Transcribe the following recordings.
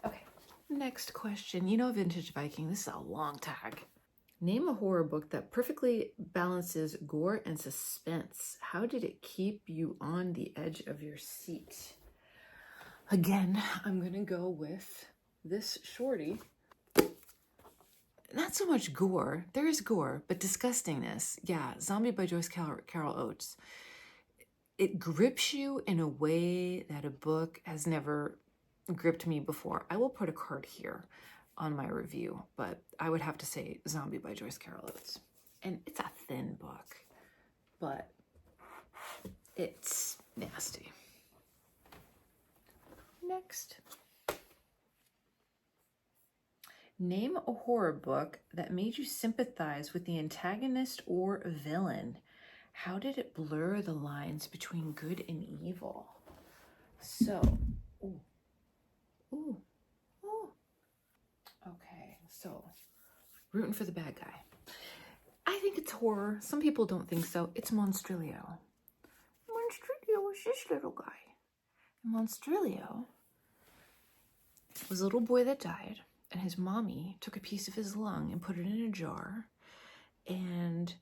Okay, next question. You know, Vintage Viking, this is a long tag. Name a horror book that perfectly balances gore and suspense. How did it keep you on the edge of your seat? Again, I'm gonna go with this shorty. Not so much gore. There is gore, but disgustingness. Yeah, Zombie by Joyce Carol Oates. It grips you in a way that a book has never gripped me before. I will put a card here on my review, but I would have to say Zombie by Joyce Carol Oates. And it's a thin book, but it's nasty. Next. Name a horror book that made you sympathize with the antagonist or villain. How did it blur the lines between good and evil? So, ooh. Okay, so rooting for the bad guy. I think it's horror. Some people don't think so. It's Monstrilio. Monstrilio is this little guy. Monstrilio was a little boy that died, and his mommy took a piece of his lung and put it in a jar and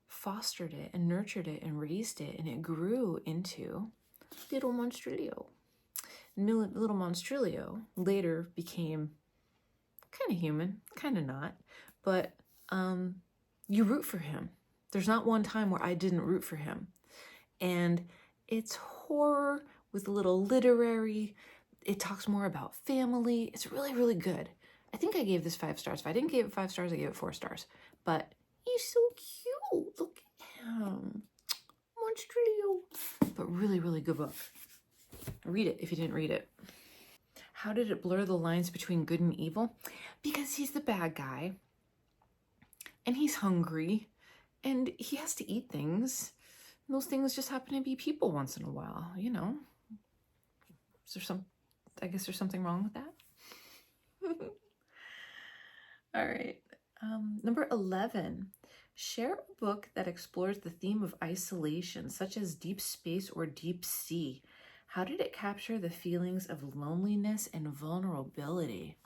fostered it and nurtured it and raised it, and it grew into little Monstrilio. Little Monstrilio later became kind of human, kind of not, but you root for him. There's not one time where I didn't root for him. And it's horror with a little literary. It talks more about family. It's really, really good. I think I gave this 5 stars. If I didn't give it 5 stars, I gave it 4 stars. But he's so cute. Look at him. Monstrilio. But really, really good book. Read it if you didn't read it. How did it blur the lines between good and evil? Because he's the bad guy, and he's hungry, and he has to eat things. And those things just happen to be people once in a while, you know. I guess there's something wrong with that. All right. Number 11. Share a book that explores the theme of isolation, such as Deep Space or Deep Sea. How did it capture the feelings of loneliness and vulnerability?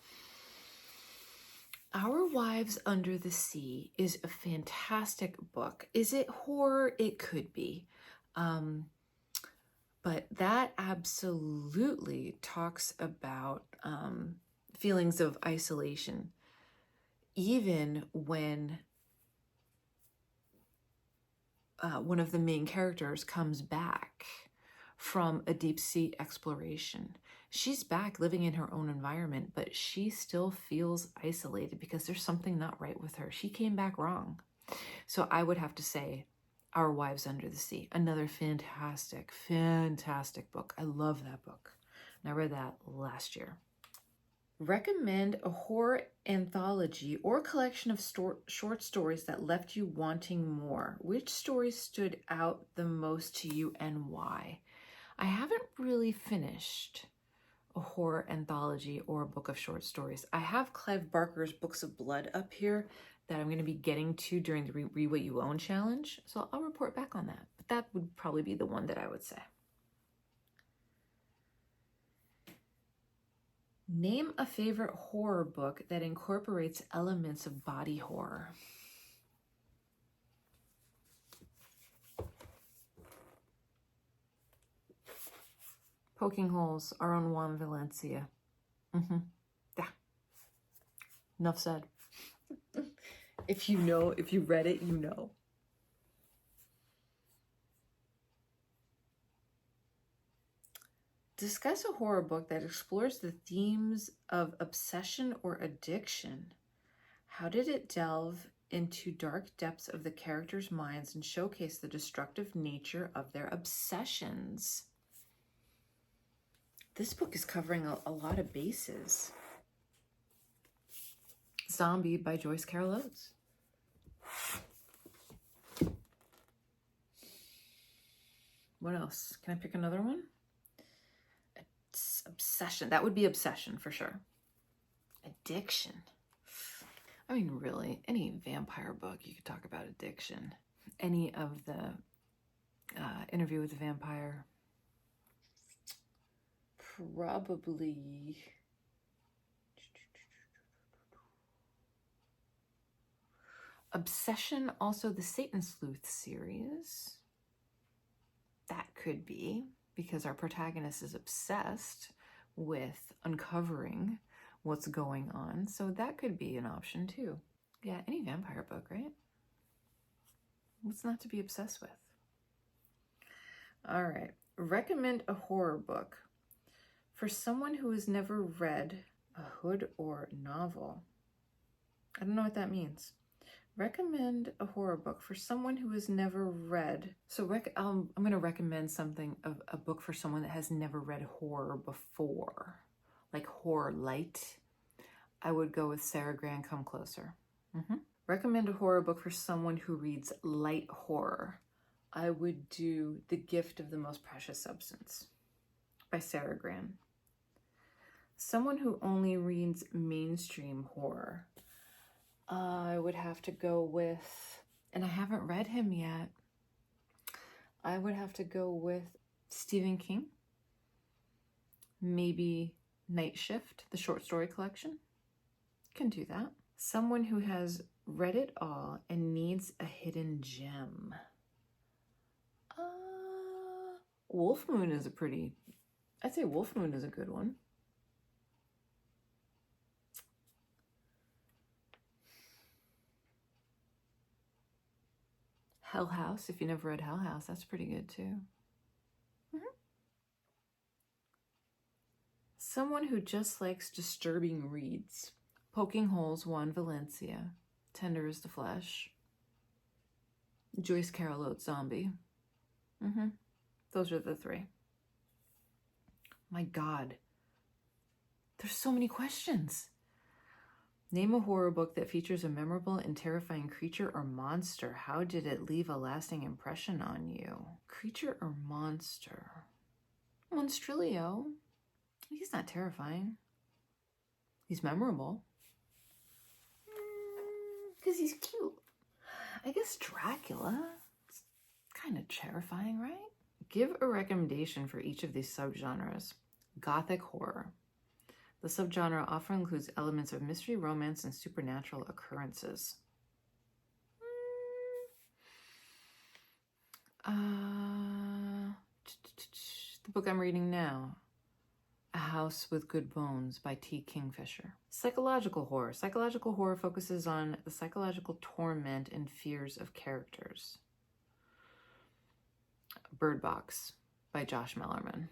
Our Wives Under the Sea is a fantastic book. Is it horror? It could be. But that absolutely talks about feelings of isolation, even when one of the main characters comes back from a deep sea exploration. She's back living in her own environment, but she still feels isolated because there's something not right with her. She came back wrong. So I would have to say Our Wives Under the Sea, another fantastic, fantastic book. I love that book. And I read that last year. Recommend a horror anthology or collection of short stories that left you wanting more. Which stories stood out the most to you and why? I haven't really finished a horror anthology or a book of short stories. I have Clive Barker's Books of Blood up here that I'm going to be getting to during the Read What You Own challenge. So I'll report back on that. But that would probably be the one that I would say. Name a favorite horror book that incorporates elements of body horror. Poking Holes, our own Juan Valencia. Yeah. Enough said. If you read it, you know. Discuss a horror book that explores the themes of obsession or addiction. How did it delve into dark depths of the characters' minds and showcase the destructive nature of their obsessions? This book is covering a lot of bases. Zombie by Joyce Carol Oates. What else? Can I pick another one? It's Obsession. That would be Obsession for sure. Addiction. I mean, really, any vampire book, you could talk about addiction. Any of the Interview with the Vampire. Probably... Obsession, also the Satan Sleuth series. That could be, because our protagonist is obsessed with uncovering what's going on. So that could be an option too. Yeah, any vampire book, right? What's not to be obsessed with? All right. Recommend a horror book for someone who has never read a hood or novel. I don't know what that means. Recommend a horror book for someone who has never read. So I'm going to recommend something of a book for someone that has never read horror before, like horror light. I would go with Sarah Gran, Come Closer. Recommend a horror book for someone who reads light horror. I would do The Gift of the Most Precious Substance by Sarah Gran. Someone who only reads mainstream horror, I would have to go with, and I haven't read him yet, I would have to go with Stephen King. Maybe Night Shift, the short story collection. Can do that. Someone who has read it all and needs a hidden gem. Wolf Moon is I'd say Wolf Moon is a good one. Hell House, if you never read Hell House, that's pretty good too. Someone who just likes disturbing reads. Poking Holes, Juan Valencia. Tender as the Flesh. Joyce Carol Oates, Zombie. Those are the three. My God. There's so many questions. Name a horror book that features a memorable and terrifying creature or monster. How did it leave a lasting impression on you? Creature or monster? Monstrilio. He's not terrifying. He's memorable. Because he's cute. I guess Dracula. It's kind of terrifying, right? Give a recommendation for each of these subgenres. Gothic horror. The subgenre often includes elements of mystery, romance, and supernatural occurrences. The book I'm reading now, A House with Good Bones by T. Kingfisher. Psychological horror. Psychological horror focuses on the psychological torment and fears of characters. Bird Box by Josh Mellerman.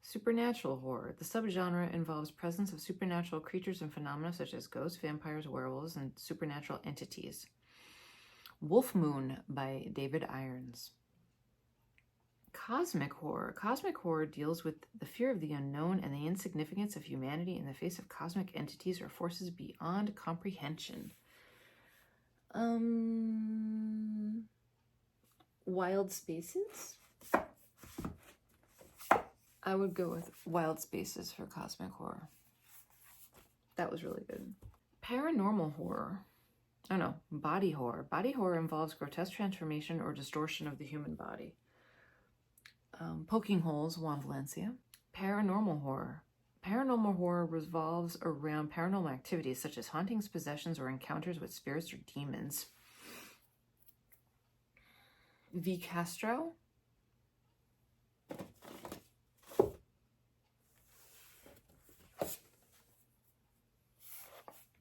Supernatural horror. The subgenre involves presence of supernatural creatures and phenomena such as ghosts, vampires, werewolves, and supernatural entities. Wolf Moon by David Irons. Cosmic horror. Cosmic horror deals with the fear of the unknown and the insignificance of humanity in the face of cosmic entities or forces beyond comprehension. Wild Spaces? I would go with Wild Spaces for cosmic horror. That was really good. Paranormal horror. Oh no, body horror. Body horror involves grotesque transformation or distortion of the human body. Poking Holes, Juan Valencia. Paranormal horror. Paranormal horror revolves around paranormal activities such as hauntings, possessions, or encounters with spirits or demons. V. Castro.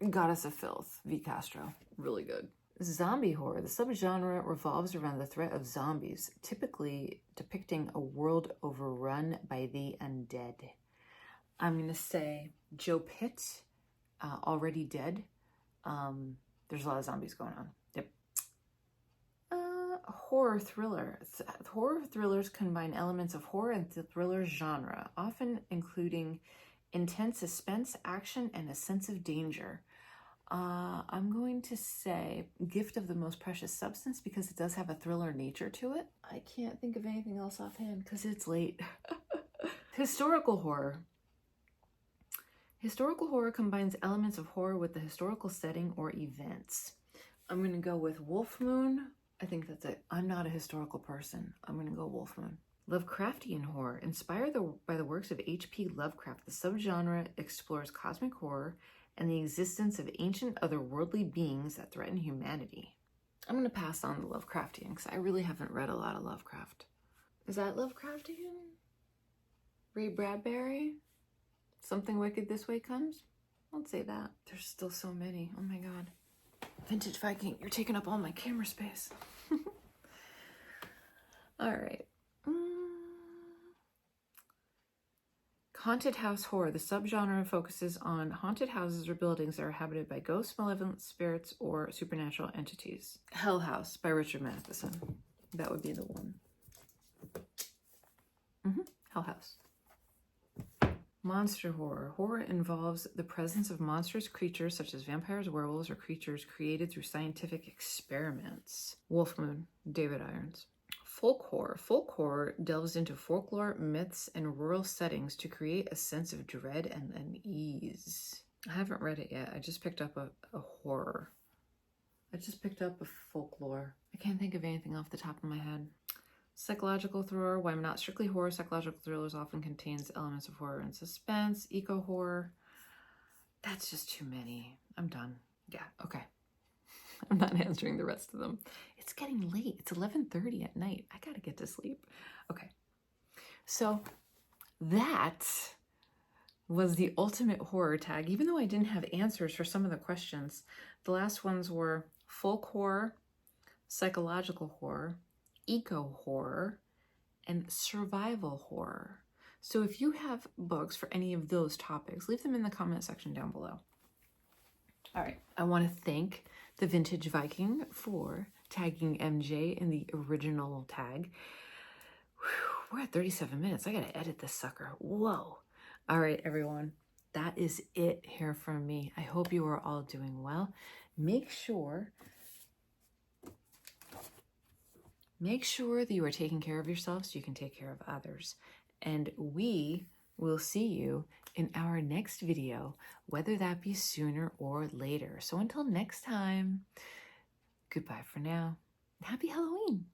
Goddess of Filth, V. Castro. Really good. Zombie horror. The subgenre revolves around the threat of zombies, typically depicting a world overrun by the undead. I'm going to say Joe Pitt, Already Dead. There's a lot of zombies going on. Yep. Horror thriller. Horror thrillers combine elements of horror and thriller genre, often including intense suspense, action, and a sense of danger. I'm going to say Gift of the Most Precious Substance because it does have a thriller nature to it. I can't think of anything else offhand because it's late. Historical horror. Historical horror combines elements of horror with the historical setting or events. I'm going to go with Wolf Moon. I think that's it. I'm not a historical person. I'm going to go Wolf Moon. Lovecraftian horror. Inspired by the works of H.P. Lovecraft, the subgenre explores cosmic horror and the existence of ancient otherworldly beings that threaten humanity. I'm going to pass on the Lovecraftian because I really haven't read a lot of Lovecraft. Is that Lovecraftian? Ray Bradbury? Something Wicked This Way Comes? I'll say that. There's still so many. Oh my god. Vintage Viking, you're taking up all my camera space. All right. Haunted house horror. The subgenre focuses on haunted houses or buildings that are inhabited by ghosts, malevolent spirits, or supernatural entities. Hell House by Richard Matheson. That would be the one. Hell House. Monster horror. Horror involves the presence of monstrous creatures such as vampires, werewolves, or creatures created through scientific experiments. Wolf Moon, David Irons. Folk horror. Folk horror delves into folklore, myths, and rural settings to create a sense of dread and unease. I haven't read it yet. I just picked up a horror. I just picked up a folklore. I can't think of anything off the top of my head. Psychological thriller. While not strictly horror, psychological thrillers often contains elements of horror and suspense. Eco horror. That's just too many. I'm done. Yeah, okay. I'm not answering the rest of them. It's getting late. It's 11:30 at night. I gotta get to sleep. Okay. So that was the ultimate horror tag. Even though I didn't have answers for some of the questions, the last ones were folk horror, psychological horror, eco horror, and survival horror. So if you have books for any of those topics, leave them in the comment section down below. All right, I want to thank the Vintage Viking for tagging MJ in the original tag. Whew, we're at 37 minutes. I gotta edit this sucker. Whoa. All right, everyone, that is it here from me. I hope you are all doing well. Make sure that you are taking care of yourself so you can take care of others. And we will see you in our next video, whether that be sooner or later. So until next time, goodbye for now. Happy Halloween.